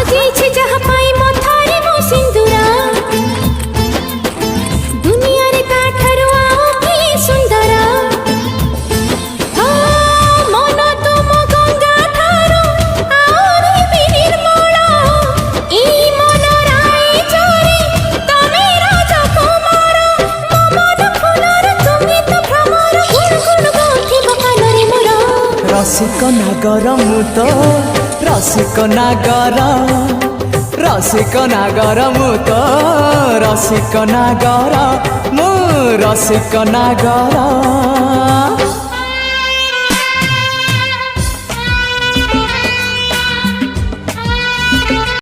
सजेछि जहाँ पाई मथारे मो सिंदूरा दुनिया रे ता ठारू आओ कि सुंदर मन तुम गंगा ठारू आउरी भी निर्मल ई मन राय चोरी तमे राजा कुमार मो मन फुलर तुमी तो भ्रमर गुण गुण गाउथिब कानरे मोर रसिक नागर मुतो रसिक नागर रसिक नागर मुतो रसिक नागर मु रसिक नागर।